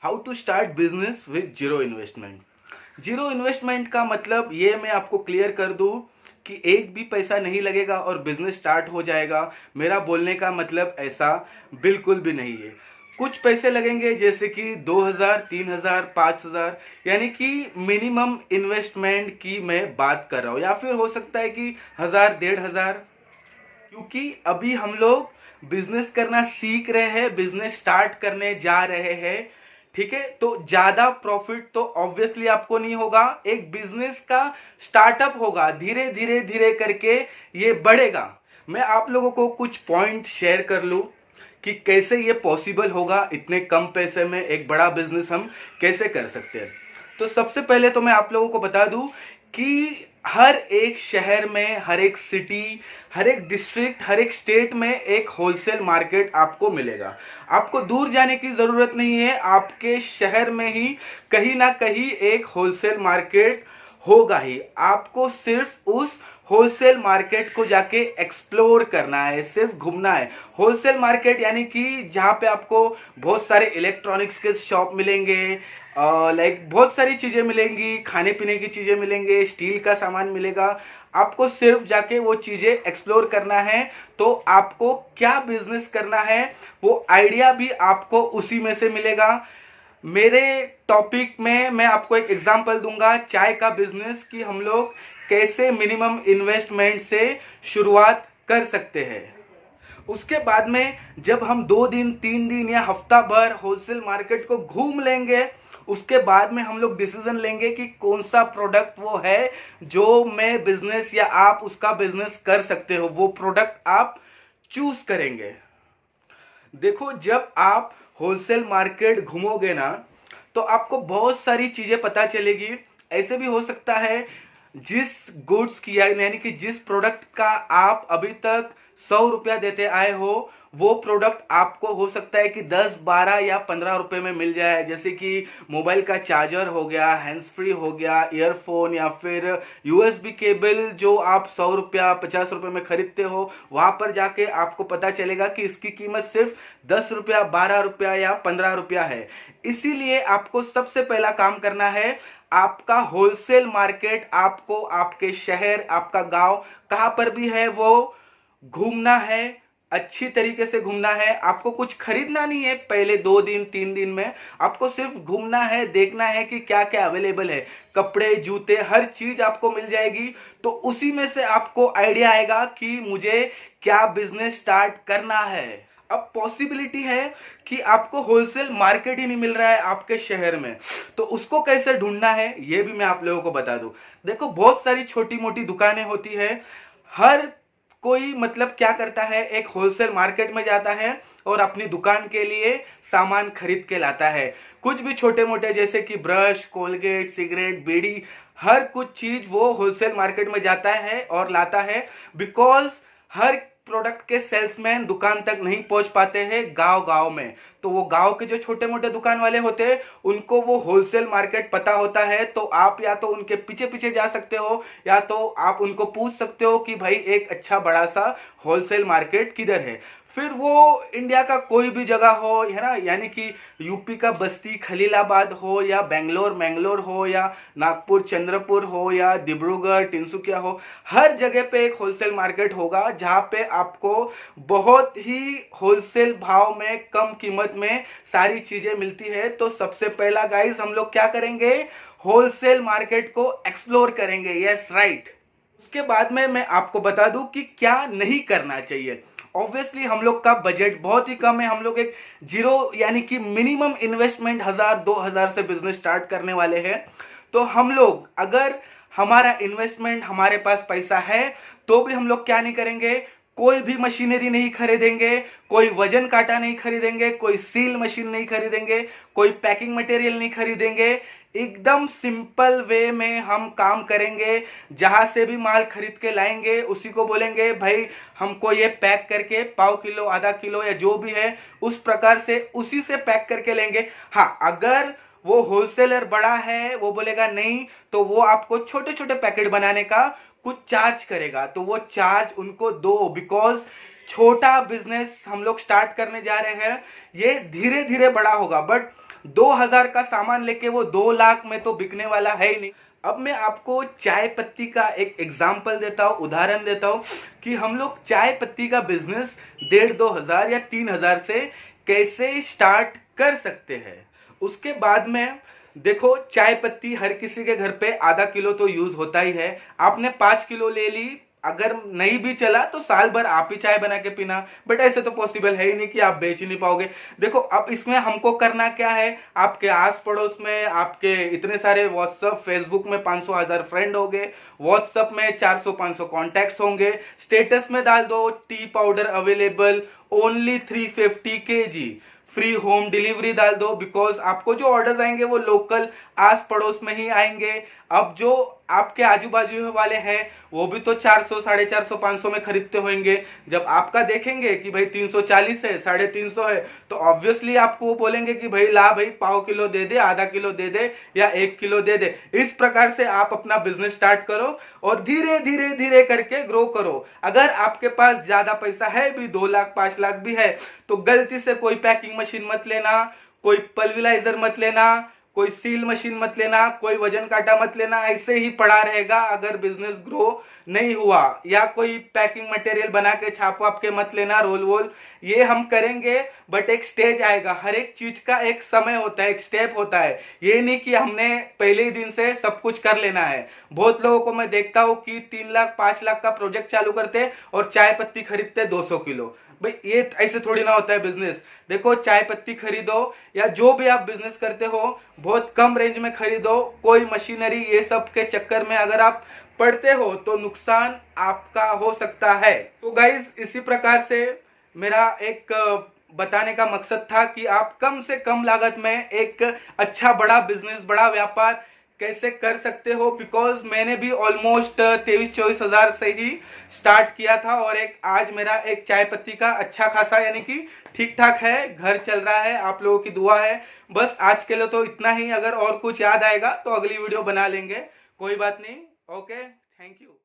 How to start business with zero investment. Zero investment का मतलब ये मैं आपको क्लियर कर दूं कि एक भी पैसा नहीं लगेगा और बिजनेस स्टार्ट हो जाएगा। मेरा बोलने का मतलब ऐसा बिल्कुल भी नहीं है। कुछ पैसे लगेंगे जैसे कि 2000, 3000, 5000, यानी कि मिनिमम इन्वेस्टमेंट की मैं बात कर रहा हूँ, या फिर हो सकता है कि 1000, 1500, क्योंकि अभी हम लोग बिजनेस करना सीख रहे हैं, बिजनेस स्टार्ट करने जा रहे हैं। ठीक है, तो ज्यादा प्रॉफिट तो ऑब्वियसली आपको नहीं होगा। एक बिजनेस का स्टार्टअप होगा, धीरे धीरे धीरे करके ये बढ़ेगा। मैं आप लोगों को कुछ पॉइंट शेयर कर लूं कि कैसे ये पॉसिबल होगा, इतने कम पैसे में एक बड़ा बिजनेस हम कैसे कर सकते हैं। तो सबसे पहले तो मैं आप लोगों को बता दूं कि हर एक शहर में, हर एक सिटी, हर एक डिस्ट्रिक्ट, हर एक स्टेट में एक होलसेल मार्केट आपको मिलेगा। आपको दूर जाने की ज़रूरत नहीं है, आपके शहर में ही कहीं ना कहीं एक होलसेल मार्केट होगा ही। आपको सिर्फ उस होलसेल मार्केट को जाके एक्सप्लोर करना है, सिर्फ घूमना है। होलसेल मार्केट यानी कि जहाँ पे आपको बहुत सारे इलेक्ट्रॉनिक्स के शॉप मिलेंगे, लाइक बहुत सारी चीज़ें मिलेंगी, खाने पीने की चीज़ें मिलेंगे, स्टील का सामान मिलेगा। आपको सिर्फ जाके वो चीज़ें एक्सप्लोर करना है। तो आपको क्या बिजनेस करना है वो आइडिया भी आपको उसी में से मिलेगा। मेरे टॉपिक में मैं आपको एक एग्जांपल दूंगा चाय का बिजनेस, कि हम लोग कैसे मिनिमम इन्वेस्टमेंट से शुरुआत कर सकते हैं। उसके बाद में जब हम 2 दिन, 3 दिन या हफ्ता भर होलसेल मार्केट को घूम लेंगे, उसके बाद में हम लोग डिसीजन लेंगे कि कौन सा प्रोडक्ट वो है जो मैं बिजनेस या आप उसका बिजनेस कर सकते हो। वो प्रोडक्ट आप चूज करेंगे। देखो, जब आप होलसेल मार्केट घूमोगे ना, तो आपको बहुत सारी चीजें पता चलेगी। ऐसे भी हो सकता है जिस गुड्स की यानी कि जिस प्रोडक्ट का आप अभी तक 100 रुपया देते आए हो, वो प्रोडक्ट आपको हो सकता है कि 10, 12 या 15 रुपए में मिल जाए। जैसे कि मोबाइल का चार्जर हो गया, हैंड्स फ्री हो गया, ईयरफोन, या फिर यूएसबी केबल जो आप 100 रुपया, 50 रुपए में खरीदते हो, वहां पर जाके आपको पता चलेगा कि इसकी कीमत सिर्फ 10 रुपया, 12 रुपया या 15 रुपया है। इसीलिए आपको सबसे पहला काम करना है, आपका होलसेल मार्केट आपको आपके शहर, आपका गांव कहां पर भी है वो घूमना है। अच्छी तरीके से घूमना है। आपको कुछ खरीदना नहीं है पहले 2 दिन, 3 दिन में। आपको सिर्फ घूमना है, देखना है कि क्या क्या अवेलेबल है। कपड़े, जूते, हर चीज आपको मिल जाएगी। तो उसी में से आपको आइडिया आएगा कि मुझे क्या बिजनेस स्टार्ट करना है। अब पॉसिबिलिटी है कि आपको होलसेल मार्केट ही नहीं मिल रहा है आपके शहर में, तो उसको कैसे ढूंढना है ये भी मैं आप लोगों को बता दूं। देखो, बहुत सारी छोटी मोटी दुकानें होती है। हर कोई मतलब क्या करता है, एक होलसेल मार्केट में जाता है और अपनी दुकान के लिए सामान खरीद के लाता है। कुछ भी छोटे मोटे जैसे कि ब्रश, कोलगेट, सिगरेट, बीड़ी, हर कुछ चीज वो होलसेल मार्केट में जाता है और लाता है। बिकॉज हर प्रोडक्ट के सेल्समैन दुकान तक नहीं पहुंच पाते हैं गांव गांव में। तो वो गांव के जो छोटे मोटे दुकान वाले होते हैं उनको वो होलसेल मार्केट पता होता है। तो आप या तो उनके पीछे पीछे जा सकते हो, या तो आप उनको पूछ सकते हो कि भाई एक अच्छा बड़ा सा होलसेल मार्केट किधर है। फिर वो इंडिया का कोई भी जगह हो, है ना, यानी कि यूपी का बस्ती, खलीलाबाद हो, या बेंगलोर मैंगलोर हो, या नागपुर, चंद्रपुर हो, या डिब्रूगढ़, तिनसुकिया हो, हर जगह पे एक होलसेल मार्केट होगा जहां पे आपको बहुत ही होलसेल भाव में, कम कीमत में सारी चीजें मिलती है। तो सबसे पहला गाइस हम लोग क्या करेंगे, होलसेल मार्केट को एक्सप्लोर करेंगे। Yes, right. उसके बाद में मैं आपको बता दूं कि क्या नहीं करना चाहिए। ऑब्वियसली हम लोग का बजट बहुत ही कम है। हम लोग एक जीरो यानी कि मिनिमम इन्वेस्टमेंट 1000, 2000 से बिजनेस स्टार्ट करने वाले हैं। तो हम लोग, अगर हमारा इन्वेस्टमेंट, हमारे पास पैसा है, तो भी हम लोग क्या नहीं करेंगे, कोई भी मशीनरी नहीं खरीदेंगे, कोई वजन काटा नहीं खरीदेंगे, कोई सील मशीन नहीं खरीदेंगे, कोई पैकिंग मटेरियल नहीं खरीदेंगे। एकदम सिंपल वे में हम काम करेंगे। जहां से भी माल खरीद के लाएंगे उसी को बोलेंगे भाई हमको ये पैक करके पाव किलो, आधा किलो या जो भी है उस प्रकार से उसी से पैक करके लेंगे। हाँ, अगर वो होलसेलर बड़ा है, वो बोलेगा नहीं, तो वो आपको छोटे छोटे पैकेट बनाने का कुछ चार्ज करेगा। तो वो चार्ज उनको दो। बिकॉज छोटा बिजनेस हम लोग स्टार्ट करने जा रहे हैं, ये धीरे धीरे बड़ा होगा। बट 2000 का सामान लेके वो 2 लाख में तो बिकने वाला है ही नहीं। अब मैं आपको चाय पत्ती का एक एग्जाम्पल देता हूँ, उदाहरण देता हूँ कि हम लोग चाय पत्ती का बिजनेस 1500 या 3000 से कैसे स्टार्ट कर सकते हैं। उसके बाद में देखो, चाय पत्ती हर किसी के घर पे आधा किलो तो यूज होता ही है। आपने 5 किलो ले ली, अगर नहीं भी चला तो साल भर आप ही चाय बना के पीना, बट ऐसे तो पॉसिबल है ही नहीं कि आप बेच ही नहीं पाओगे। देखो, अब इसमें हमको करना क्या है, आपके आस पड़ोस में आपके इतने सारे व्हाट्सएप फेसबुक में 500,000 फ्रेंड होंगे, व्हाट्सएप में 400-500 कॉन्टैक्ट्स होंगे, स्टेटस में डाल दो T powder available only 350 kg, free home delivery डाल दो, बिकॉज आपको जो ऑर्डर्स आएंगे वो लोकल आस पड़ोस में ही आएंगे। अब जो आपके आजू बाजू वाले हैं वो भी तो 400, 450, 500 में खरीदते होंगे। जब आपका देखेंगे कि भाई 340 है, 350 है, तो ऑब्वियसली आपको वो बोलेंगे कि भाई ला भाई, पाव किलो दे दे, आधा किलो दे दे या 1 किलो दे दे। इस प्रकार से आप अपना बिजनेस स्टार्ट करो और धीरे धीरे धीरे करके ग्रो करो। अगर आपके पास ज्यादा पैसा है भी, 2 लाख 5 लाख भी है, तो गलती से कोई पैकिंग मशीन मत लेना, कोई पल्वराइजर मत लेना, कोई सील मशीन मत लेना, कोई वजन काटा मत लेना, ऐसे ही पड़ा रहेगा अगर बिजनेस ग्रो नहीं हुआ। या कोई पैकिंग मटेरियल बना के छाप वाप के मत लेना, रोल वोल, ये हम करेंगे बट एक स्टेज आएगा। हर एक चीज का एक समय होता है, एक स्टेप होता है। ये नहीं कि हमने पहले ही दिन से सब कुछ कर लेना है। बहुत लोगों को मैं देखता हूँ कि 3 लाख 5 लाख का प्रोजेक्ट चालू करते और चाय पत्ती खरीदते 200 किलो। भाई ये ऐसे थोड़ी ना होता है बिजनेस। देखो, चाय पत्ती खरीदो या जो भी आप बिजनेस करते हो बहुत कम रेंज में खरीदो। कोई मशीनरी ये सब के चक्कर में अगर आप पड़ते हो तो नुकसान आपका हो सकता है। तो गाइज, इसी प्रकार से मेरा एक बताने का मकसद था कि आप कम से कम लागत में एक अच्छा बड़ा बिजनेस, बड़ा व्यापार कैसे कर सकते हो। बिकॉज मैंने भी ऑलमोस्ट 23-24 हजार से ही स्टार्ट किया था और एक आज मेरा एक चाय पत्ती का अच्छा खासा, यानी कि ठीक ठाक है, घर चल रहा है, आप लोगों की दुआ है। बस आज के लिए तो इतना ही। अगर और कुछ याद आएगा तो अगली वीडियो बना लेंगे, कोई बात नहीं। Okay, thank you.